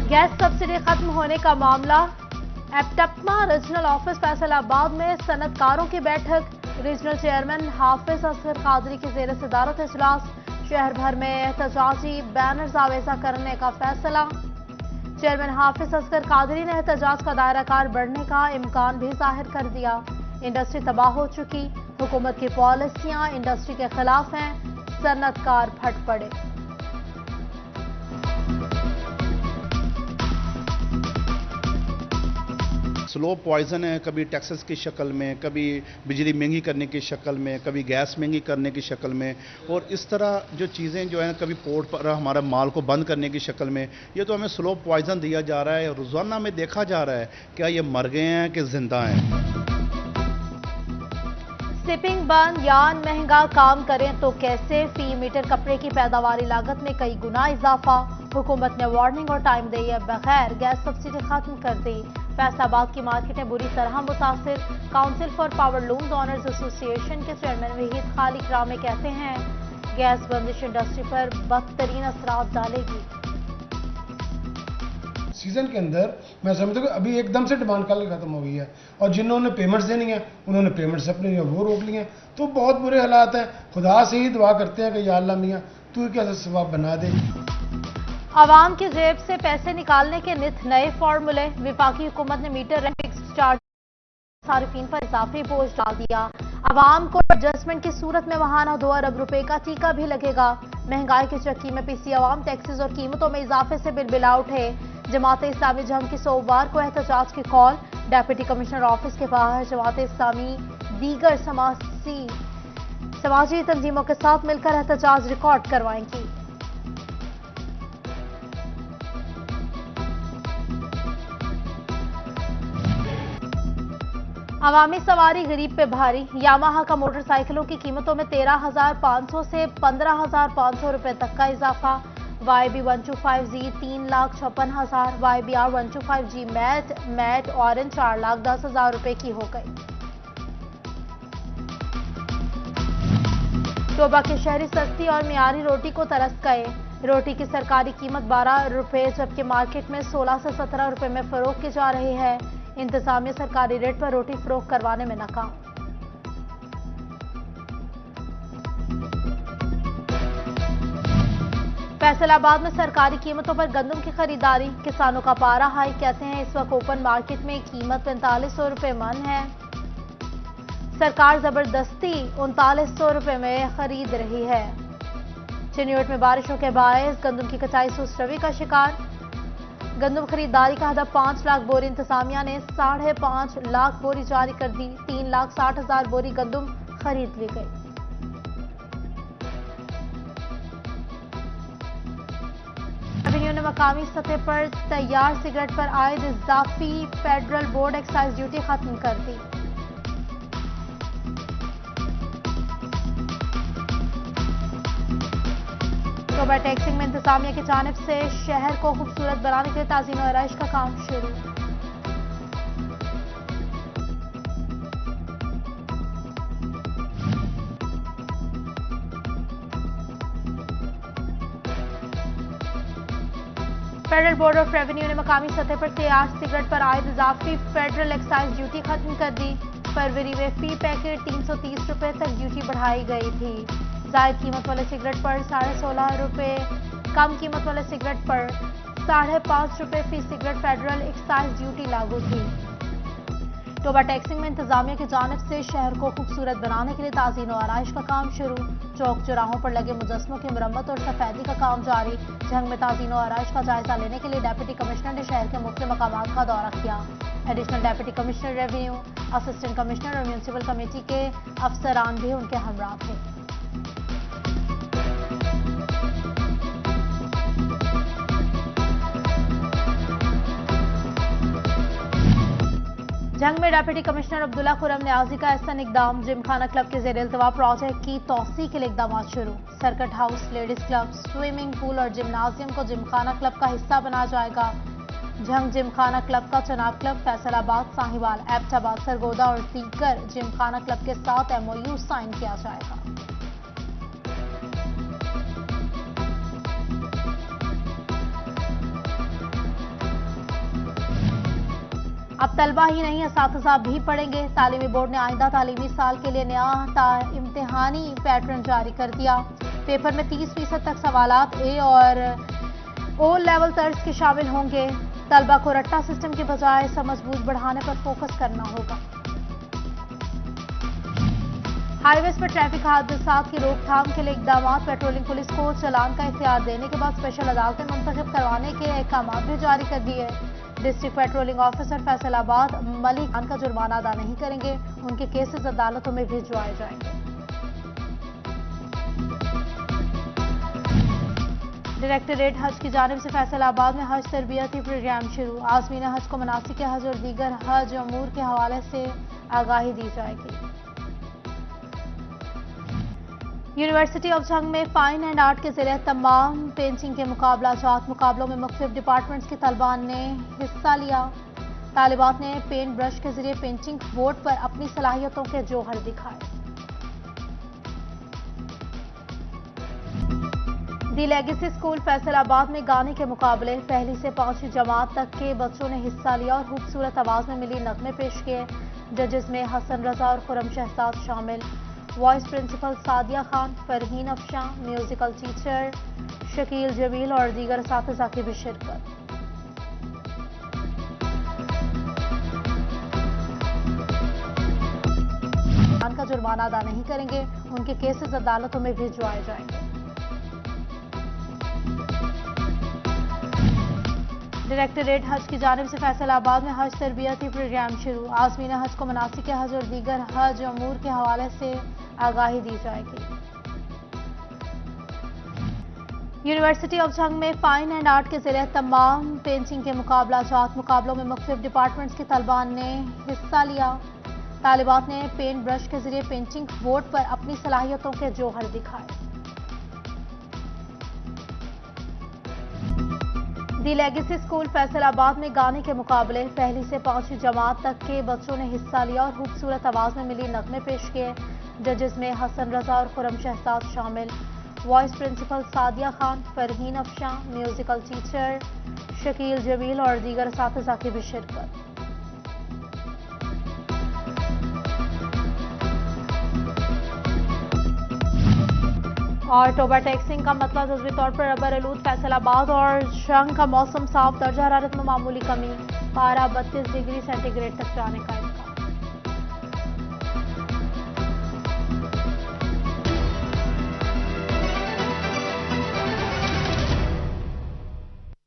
Gas subsidy खत्म होने का मामला। एप्टप्मा रीजनल ऑफिस फैसलाबाद में सनतकारों की बैठक। रीजनल चेयरमैन हाफिज असगर कादरी की जेर सदारत इजलास। शहर भर में एहतजाजी बैनर्स आवेजा करने का फैसला। चेयरमैन हाफिज असगर कादरी ने एहतजाज का दायरा कार बढ़ने का इम्कान भी जाहिर कर दिया। इंडस्ट्री तबाह हो चुकी, हुकूमत की पॉलिसियां इंडस्ट्री के खिलाफ हैं, सनतकार फट पड़े। स्लो पॉइजन है, कभी टैक्सेस की शक्ल में, कभी बिजली महंगी करने की शक्ल में, कभी गैस महंगी करने की शक्ल में, और इस तरह जो चीज़ें जो है कभी पोर्ट पर हमारा माल को बंद करने की शक्ल में, ये तो हमें स्लो पॉइजन दिया जा रहा है। रोज़ाना में देखा जा रहा है क्या ये मर गए हैं कि जिंदा हैं। शिपिंग बंद, यान महंगा, काम करें तो कैसे। फी मीटर कपड़े की पैदावारी लागत में कई गुना इजाफा। हुकूमत ने वार्निंग और टाइम दिए बगैर गैस सब्सिडी खत्म कर दी। फैसलाबाद की मार्केटें बुरी तरह मुतासिर। Council for power looms owners association के चेयरमैन वहीद खालिक रामे कहते हैं गैस बंदिश इंडस्ट्री पर बदतरीन असरात डालेगी। सीजन के अंदर मैं समझता हूँ कि अभी एकदम से डिमांड कल खत्म हो गई है, और जिन्होंने पेमेंट्स देनी है उन्होंने पेमेंट्स अपने वो रोक लिए हैं, तो बहुत बुरे हालात हैं। खुदा से ही दुआ करते हैं कि या अल्लाह मियां तू क्या सवाब बना दे। आवाम की जेब से पैसे निकालने के नित नए फार्मूले। विफाकी हुकूमत ने मीटर फिक्स चार्ज सारिफीन पर इजाफी बोझ डाल दिया। आवाम को एडजस्टमेंट की सूरत में महाना 2 अरब रुपए का टीका भी लगेगा। महंगाई की चक्की में पिसी आवाम टैक्सेस और कीमतों में इजाफे से बिलबिला उठे। जमात इस्लामी जंग की सोमवार को एहतजाज की कॉल। डेप्यूटी कमिश्नर ऑफिस के बाहर जमात इस्लामी दीगर समाजी तंजीमों के साथ मिलकर एहतजाज रिकॉर्ड करवाएंगी। अवामी सवारी गरीब पे भारी। यामाहा का मोटरसाइकिलों की कीमतों में 13,500 से 15,500 रुपए तक का इजाफा। YB 125G 3,56,000, YBR 125G mat orange 4,10,000 रुपए की हो गई। टोबा के शहरी सस्ती और मियारी रोटी को तरस गए। रोटी की सरकारी कीमत 12 रुपए जबकि मार्केट में 16 से 17 रुपए में फरोख्त की जा रही है। इंतजामिया सरकारी रेट पर रोटी फरोख्त करवाने में नाकाम। फैसलाबाद में सरकारी कीमतों पर गंदम की खरीदारी। किसानों का पारा हाई, कहते हैं इस वक्त ओपन मार्केट में कीमत 4500 रुपए मन है। सरकार जबरदस्ती 3900 रुपए में खरीद रही है। चिन्योट में बारिशों के बायस गंदम की कटाई सुस्रवी का शिकार। गंदम खरीदारी का हदफ 5 लाख बोरी। इंतजामिया ने 5.5 लाख बोरी जारी कर दी। 3,60,000 बोरी गंदम खरीद ली गई। रेवेन्यू ने मकामी सतह पर तैयार सिगरेट पर आयद इजाफी फेडरल बोर्ड एक्साइज ड्यूटी खत्म कर दी। टोबा टैक्सिंग में इंतजामिया की जानिब से शहर को खूबसूरत बनाने के लिए ताज़ीन और आराइश का काम शुरू। फेडरल बोर्ड ऑफ रेवेन्यू ने मकामी सतह पर तैयार सिगरेट पर आयद इजाफी फेडरल एक्साइज ड्यूटी खत्म कर दी। फरवरी में फी पैकेट 330 रुपए तक ड्यूटी बढ़ाई गई थी। जायद कीमत वाले सिगरेट पर 16.5 रुपए, कम कीमत वाले सिगरेट पर 5.5 रुपए फी सिगरेट फेडरल एक्साइज ड्यूटी लागू थी। टोबा टैक्सिंग में इंतजामिया की जानिब से शहर को खूबसूरत बनाने के लिए ताज़ीन और आराइश का काम शुरू। चौक चौराहों पर लगे मुजस्मों की मरम्मत और सफेदी का काम जारी। जंग में ताज़ीन और आराइश का जायजा लेने के लिए डेप्यूटी कमिश्नर ने शहर के मुख्य मकामात का दौरा किया। Additional deputy commissioner revenue, assistant commissioner और म्यूनसिपल कमेटी के अफसरान भी उनके हमरा थे। जंग में डेप्यूटी कमिश्नर अब्दुल्ला खुरम न्याजी का एहसन इकदाम। जिमखाना क्लब के जेर इल्तवा प्रोजेक्ट की तौसी के लिए इकदाम शुरू। Circuit house, ladies club, swimming pool और जिम्नाजियम को जिमखाना क्लब का हिस्सा बनाया जाएगा। जंग जिमखाना क्लब का चनाब क्लब, फैसलाबाद, साहिवाल, एबटाबाद, सरगोदा और दीगर जिमखाना क्लब के साथ MOU साइन किया जाएगा। अब तलबा ही नहीं असातिज़ा भी पढ़ेंगे। तालीमी बोर्ड ने आइंदा तालीमी साल के लिए नया इम्तिहानी पैटर्न जारी कर दिया। पेपर में 30% तक सवालात ए और ओ लेवल तर्ज के शामिल होंगे। तलबा को रट्टा सिस्टम के बजाय समझबूझ बढ़ाने पर फोकस करना होगा। हाईवेज पर ट्रैफिक हादसात की रोकथाम के लिए इकदाम। पेट्रोलिंग पुलिस को चालान का इख्तियार देने के बाद स्पेशल अदालतें मुंतखब करवाने के अहकाम भी जारी कर दिए। District patrolling officer Faisalabad Malik Khan का जुर्माना अदा नहीं करेंगे। उनके केसेस अदालतों में भिजवाए जाएंगे। डायरेक्टरेट हज की जानिब से फैसलाबाद में हज तरबियती प्रोग्राम शुरू। आज़मीन हज को मनासिक हज और दीगर हज अमूर के हवाले से आगाही दी जाएगी। यूनिवर्सिटी ऑफ जंग में फाइन एंड आर्ट के ज़रिए तमाम पेंटिंग के मुकाबलों में मुख्तलिफ डिपार्टमेंट्स के तलबान ने हिस्सा लिया। तालिबात ने पेंट ब्रश के जरिए पेंटिंग बोर्ड पर अपनी सलाहियतों के जौहर दिखाए। दी लेगेसी स्कूल फैसलाबाद में गाने के मुकाबले पहली से 5वीं जमात तक के बच्चों ने हिस्सा लिया और खूबसूरत आवाज में मिली नगमे पेश किए। जजेस में हसन रजा और खुरम शहजाद शामिल। Vice principal Sadia Khan, Farheen Afsha, musical teacher Shakeel Jameel और दीगर असातिज़ा की भी शिरकत। का जुर्माना अदा नहीं करेंगे। उनके केसेस अदालतों में भिजवाए जाएंगे। डायरेक्टरेट हज की जानिब से फैसलाबाद में हज तरबियती प्रोग्राम शुरू। आज़मीन हज को मनासिक हज और दीगर हज अमूर के हवाले से आगाही दी जाएगी। यूनिवर्सिटी ऑफ जंग में फाइन एंड आर्ट के जरिए तमाम पेंटिंग के मुकाबलों में मुख्तलिफ डिपार्टमेंट्स के तलबान ने हिस्सा लिया। तालिबात ने पेंट ब्रश के जरिए पेंटिंग बोर्ड पर अपनी सलाहियतों के जौहर दिखाए। दी लेगेसी स्कूल फैसलाबाद में गाने के मुकाबले पहली से 5वीं जमात तक के बच्चों ने हिस्सा लिया और खूबसूरत आवाज में मिली नगमे पेश किए। जजेस में हसन रजा और खुरम शहजाद शामिल। Vice principal Sadia Khan, Farheen Afsha, musical teacher Shakeel Jameel और दीगर असातिज़ा की भी शिरकत। और टोबा टैक्सिंग का मतलब जज्वी तौर पर रबर आलूद फैसलाबाद और जंग का मौसम साफ। दर्जा हरारत में मामूली कमी। पारा 32 डिग्री सेंटीग्रेड तक जाने का